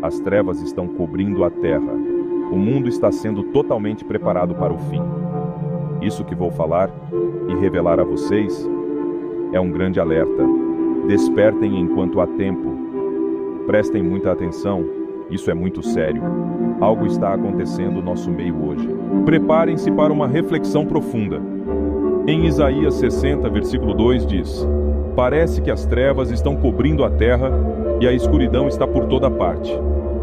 as trevas estão cobrindo a terra. O mundo está sendo totalmente preparado para o fim. Isso que vou falar e revelar a vocês é um grande alerta. Despertem enquanto há tempo. Prestem muita atenção, isso é muito sério. Algo está acontecendo no nosso meio hoje. Preparem-se para uma reflexão profunda. Em Isaías 60, versículo 2 diz: Parece que as trevas estão cobrindo a terra e a escuridão está por toda parte.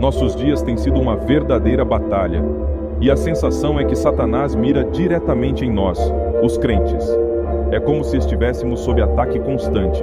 Nossos dias têm sido uma verdadeira batalha. E a sensação é que Satanás mira diretamente em nós, os crentes. É como se estivéssemos sob ataque constante.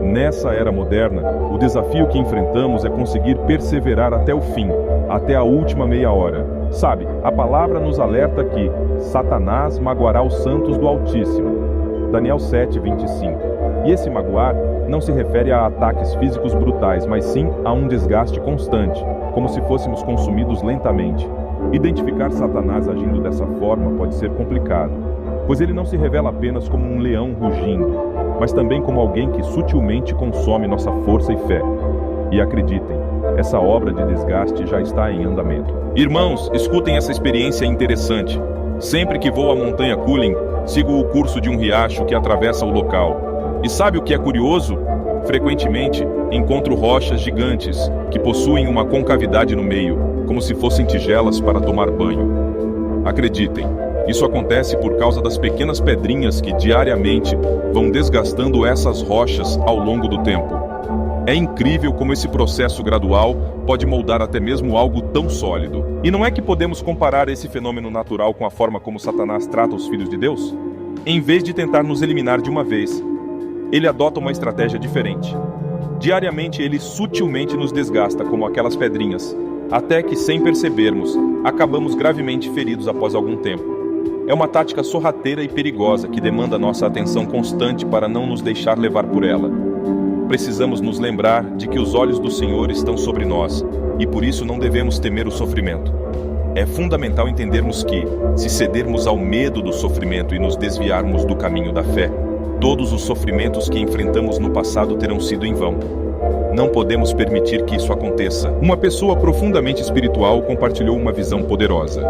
Nessa era moderna, o desafio que enfrentamos é conseguir perseverar até o fim, até a última meia hora. Sabe, a palavra nos alerta que Satanás magoará os santos do Altíssimo. Daniel 7, 25. E esse magoar não se refere a ataques físicos brutais, mas sim a um desgaste constante, como se fôssemos consumidos lentamente. Identificar Satanás agindo dessa forma pode ser complicado, pois ele não se revela apenas como um leão rugindo, mas também como alguém que sutilmente consome nossa força e fé. E acreditem, essa obra de desgaste já está em andamento. Irmãos, escutem essa experiência interessante. Sempre que vou à montanha Kulin, sigo o curso de um riacho que atravessa o local. E sabe o que é curioso? Frequentemente, encontro rochas gigantes que possuem uma concavidade no meio, como se fossem tigelas para tomar banho. Acreditem, isso acontece por causa das pequenas pedrinhas que diariamente vão desgastando essas rochas ao longo do tempo. É incrível como esse processo gradual pode moldar até mesmo algo tão sólido. E não é que podemos comparar esse fenômeno natural com a forma como Satanás trata os filhos de Deus? Em vez de tentar nos eliminar de uma vez, ele adota uma estratégia diferente. Diariamente ele sutilmente nos desgasta como aquelas pedrinhas, até que, sem percebermos, acabamos gravemente feridos após algum tempo. É uma tática sorrateira e perigosa que demanda nossa atenção constante para não nos deixar levar por ela. Precisamos nos lembrar de que os olhos do Senhor estão sobre nós e por isso não devemos temer o sofrimento. É fundamental entendermos que, se cedermos ao medo do sofrimento e nos desviarmos do caminho da fé, todos os sofrimentos que enfrentamos no passado terão sido em vão. Não podemos permitir que isso aconteça. Uma pessoa profundamente espiritual compartilhou uma visão poderosa.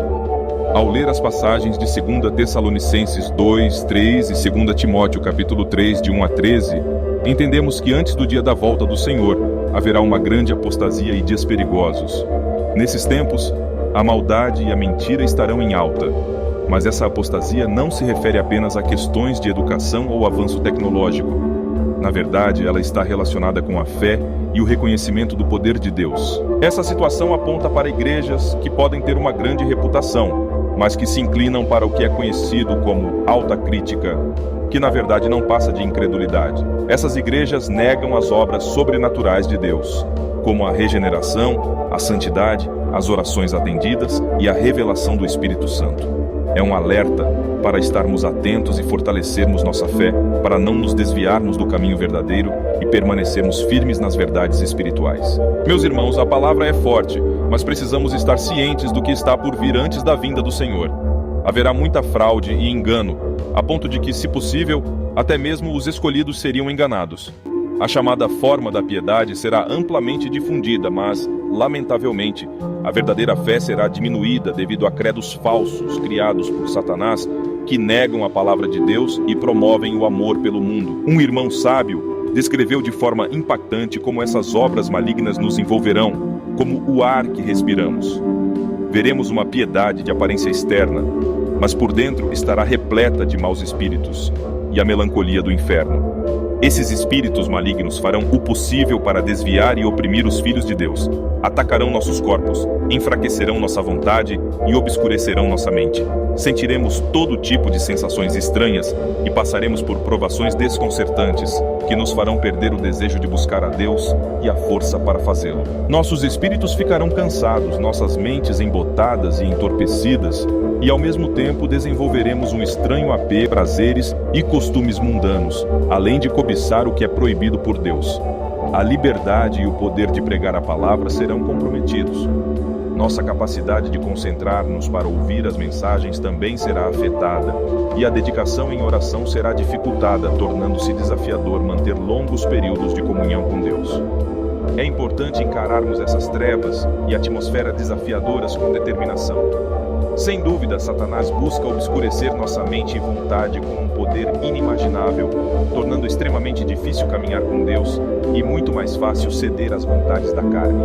Ao ler as passagens de 2 Tessalonicenses 2, 3 e 2 Timóteo capítulo 3, de 1 a 13, entendemos que antes do dia da volta do Senhor, haverá uma grande apostasia e dias perigosos. Nesses tempos, a maldade e a mentira estarão em alta. Mas essa apostasia não se refere apenas a questões de educação ou avanço tecnológico. Na verdade, ela está relacionada com a fé e o reconhecimento do poder de Deus. Essa situação aponta para igrejas que podem ter uma grande reputação, mas que se inclinam para o que é conhecido como alta crítica, que na verdade não passa de incredulidade. Essas igrejas negam as obras sobrenaturais de Deus, como a regeneração, a santidade, as orações atendidas e a revelação do Espírito Santo. É um alerta para estarmos atentos e fortalecermos nossa fé, para não nos desviarmos do caminho verdadeiro e permanecermos firmes nas verdades espirituais. Meus irmãos, a palavra é forte, mas precisamos estar cientes do que está por vir antes da vinda do Senhor. Haverá muita fraude e engano, a ponto de que, se possível, até mesmo os escolhidos seriam enganados. A chamada forma da piedade será amplamente difundida, mas, lamentavelmente, a verdadeira fé será diminuída devido a credos falsos criados por Satanás que negam a palavra de Deus e promovem o amor pelo mundo. Um irmão sábio descreveu de forma impactante como essas obras malignas nos envolverão, como o ar que respiramos. Veremos uma piedade de aparência externa, mas por dentro estará repleta de maus espíritos e a melancolia do inferno. Esses espíritos malignos farão o possível para desviar e oprimir os filhos de Deus. Atacarão nossos corpos, enfraquecerão nossa vontade e obscurecerão nossa mente. Sentiremos todo tipo de sensações estranhas e passaremos por provações desconcertantes que nos farão perder o desejo de buscar a Deus e a força para fazê-lo. Nossos espíritos ficarão cansados, nossas mentes embotadas e entorpecidas, e ao mesmo tempo desenvolveremos um estranho apego a prazeres e costumes mundanos, além de cobiçar o que é proibido por Deus. A liberdade e o poder de pregar a palavra serão comprometidos. Nossa capacidade de concentrar-nos para ouvir as mensagens também será afetada, e a dedicação em oração será dificultada, tornando-se desafiador manter longos períodos de comunhão com Deus. É importante encararmos essas trevas e atmosfera desafiadoras com determinação. Sem dúvida, Satanás busca obscurecer nossa mente e vontade com um poder inimaginável, tornando extremamente difícil caminhar com Deus e muito mais fácil ceder às vontades da carne.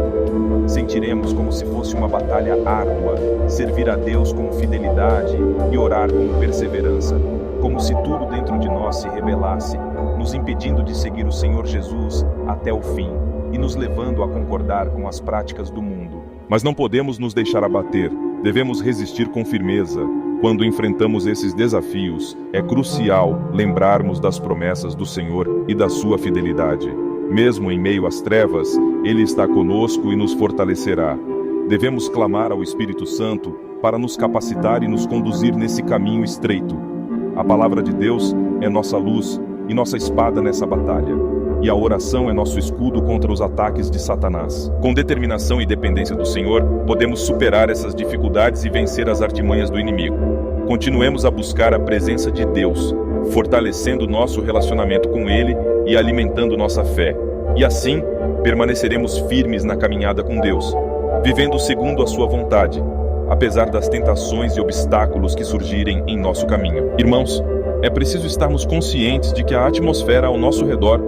Sentiremos como se fosse uma batalha árdua, servir a Deus com fidelidade e orar com perseverança, como se tudo dentro de nós se rebelasse, nos impedindo de seguir o Senhor Jesus até o fim e nos levando a concordar com as práticas do mundo. Mas não podemos nos deixar abater. Devemos resistir com firmeza. Quando enfrentamos esses desafios, é crucial lembrarmos das promessas do Senhor e da sua fidelidade. Mesmo em meio às trevas, Ele está conosco e nos fortalecerá. Devemos clamar ao Espírito Santo para nos capacitar e nos conduzir nesse caminho estreito. A palavra de Deus é nossa luz e nossa espada nessa batalha. E a oração é nosso escudo contra os ataques de Satanás. Com determinação e dependência do Senhor, podemos superar essas dificuldades e vencer as artimanhas do inimigo. Continuemos a buscar a presença de Deus, fortalecendo nosso relacionamento com Ele e alimentando nossa fé. E assim, permaneceremos firmes na caminhada com Deus, vivendo segundo a sua vontade, apesar das tentações e obstáculos que surgirem em nosso caminho. Irmãos, é preciso estarmos conscientes de que a atmosfera ao nosso redor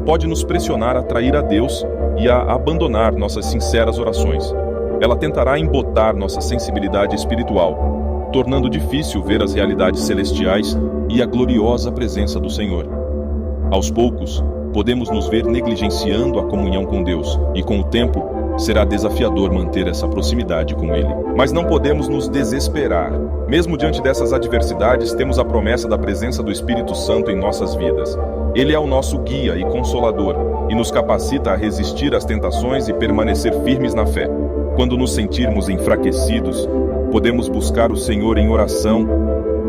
pode nos pressionar a trair a Deus e a abandonar nossas sinceras orações. Ela tentará embotar nossa sensibilidade espiritual, tornando difícil ver as realidades celestiais e a gloriosa presença do Senhor. Aos poucos, podemos nos ver negligenciando a comunhão com Deus, e com o tempo, será desafiador manter essa proximidade com Ele. Mas não podemos nos desesperar. Mesmo diante dessas adversidades, temos a promessa da presença do Espírito Santo em nossas vidas. Ele é o nosso guia e consolador, e nos capacita a resistir às tentações e permanecer firmes na fé. Quando nos sentirmos enfraquecidos, podemos buscar o Senhor em oração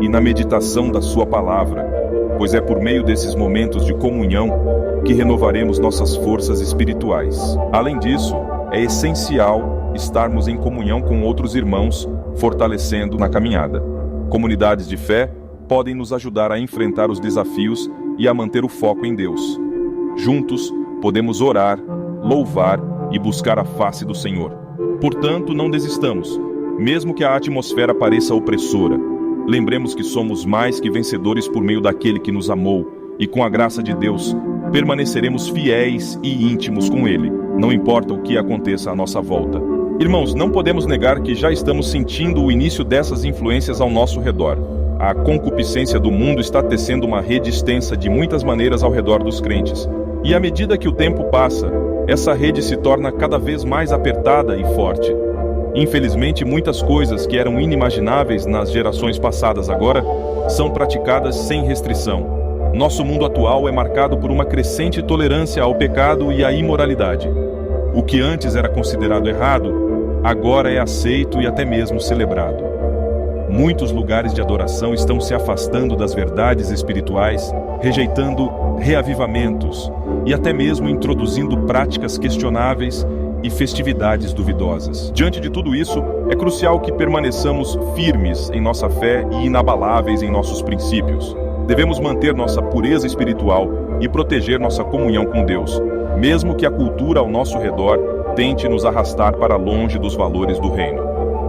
e na meditação da Sua palavra, pois é por meio desses momentos de comunhão que renovaremos nossas forças espirituais. Além disso, é essencial estarmos em comunhão com outros irmãos, fortalecendo na caminhada. Comunidades de fé podem nos ajudar a enfrentar os desafios e a manter o foco em Deus. Juntos, podemos orar, louvar e buscar a face do Senhor. Portanto, não desistamos, mesmo que a atmosfera pareça opressora. Lembremos que somos mais que vencedores por meio daquele que nos amou, e com a graça de Deus, permaneceremos fiéis e íntimos com Ele, não importa o que aconteça à nossa volta. Irmãos, não podemos negar que já estamos sentindo o início dessas influências ao nosso redor. A concupiscência do mundo está tecendo uma rede extensa de muitas maneiras ao redor dos crentes. E à medida que o tempo passa, essa rede se torna cada vez mais apertada e forte. Infelizmente, muitas coisas que eram inimagináveis nas gerações passadas agora são praticadas sem restrição. Nosso mundo atual é marcado por uma crescente tolerância ao pecado e à imoralidade. O que antes era considerado errado, agora é aceito e até mesmo celebrado. Muitos lugares de adoração estão se afastando das verdades espirituais, rejeitando reavivamentos e até mesmo introduzindo práticas questionáveis e festividades duvidosas. Diante de tudo isso, é crucial que permaneçamos firmes em nossa fé e inabaláveis em nossos princípios. Devemos manter nossa pureza espiritual e proteger nossa comunhão com Deus, mesmo que a cultura ao nosso redor tente nos arrastar para longe dos valores do reino.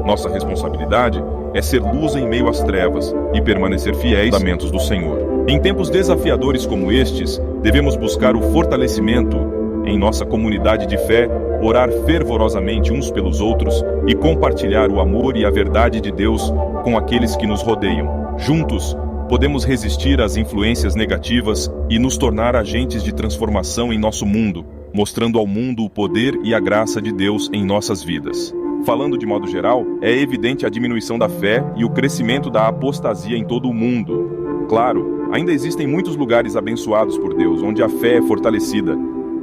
Nossa responsabilidade é ser luz em meio às trevas e permanecer fiéis aos mandamentos do Senhor. Em tempos desafiadores como estes, devemos buscar o fortalecimento em nossa comunidade de fé, orar fervorosamente uns pelos outros e compartilhar o amor e a verdade de Deus com aqueles que nos rodeiam. Juntos, podemos resistir às influências negativas e nos tornar agentes de transformação em nosso mundo, mostrando ao mundo o poder e a graça de Deus em nossas vidas. Falando de modo geral, é evidente a diminuição da fé e o crescimento da apostasia em todo o mundo. Claro, ainda existem muitos lugares abençoados por Deus, onde a fé é fortalecida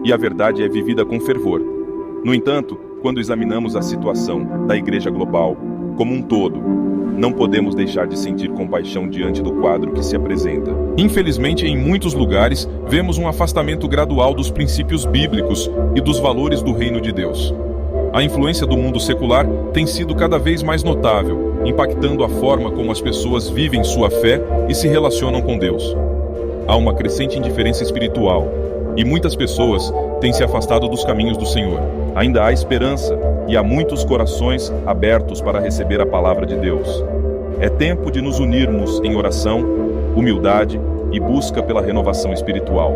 e a verdade é vivida com fervor. No entanto, quando examinamos a situação da Igreja Global como um todo, não podemos deixar de sentir compaixão diante do quadro que se apresenta. Infelizmente, em muitos lugares, vemos um afastamento gradual dos princípios bíblicos e dos valores do reino de Deus. A influência do mundo secular tem sido cada vez mais notável, impactando a forma como as pessoas vivem sua fé e se relacionam com Deus. Há uma crescente indiferença espiritual, E muitas pessoas têm se afastado dos caminhos do Senhor. Ainda há esperança e há muitos corações abertos para receber a palavra de Deus. É tempo de nos unirmos em oração, humildade e busca pela renovação espiritual.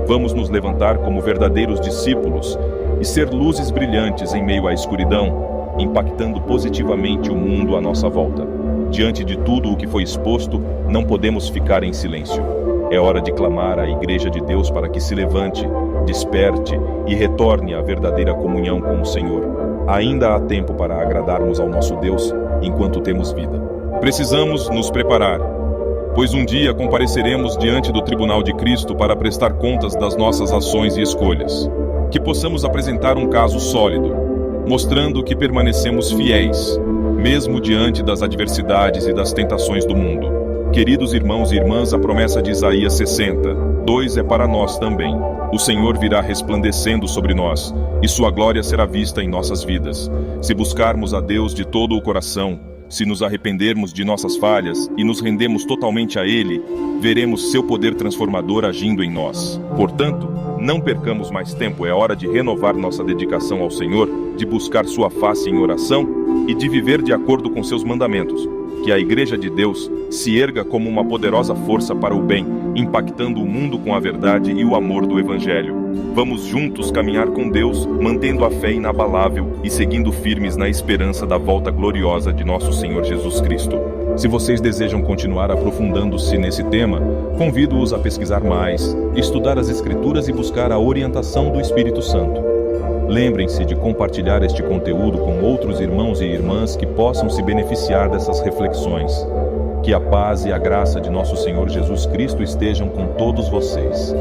Vamos nos levantar como verdadeiros discípulos e ser luzes brilhantes em meio à escuridão, impactando positivamente o mundo à nossa volta. Diante de tudo o que foi exposto, não podemos ficar em silêncio. É hora de clamar à Igreja de Deus para que se levante, desperte e retorne à verdadeira comunhão com o Senhor. Ainda há tempo para agradarmos ao nosso Deus enquanto temos vida. Precisamos nos preparar, pois um dia compareceremos diante do tribunal de Cristo para prestar contas das nossas ações e escolhas. Que possamos apresentar um caso sólido, mostrando que permanecemos fiéis, mesmo diante das adversidades e das tentações do mundo. Queridos irmãos e irmãs, a promessa de Isaías 60:2 é para nós também. O Senhor virá resplandecendo sobre nós, e sua glória será vista em nossas vidas. Se buscarmos a Deus de todo o coração, se nos arrependermos de nossas falhas e nos rendemos totalmente a Ele, veremos seu poder transformador agindo em nós. Portanto, não percamos mais tempo, é hora de renovar nossa dedicação ao Senhor, de buscar sua face em oração e de viver de acordo com seus mandamentos. Que a Igreja de Deus se erga como uma poderosa força para o bem, impactando o mundo com a verdade e o amor do Evangelho. Vamos juntos caminhar com Deus, mantendo a fé inabalável e seguindo firmes na esperança da volta gloriosa de nosso Senhor Jesus Cristo. Se vocês desejam continuar aprofundando-se nesse tema, convido-os a pesquisar mais, estudar as Escrituras e buscar a orientação do Espírito Santo. Lembrem-se de compartilhar este conteúdo com outros irmãos e irmãs que possam se beneficiar dessas reflexões. Que a paz e a graça de nosso Senhor Jesus Cristo estejam com todos vocês.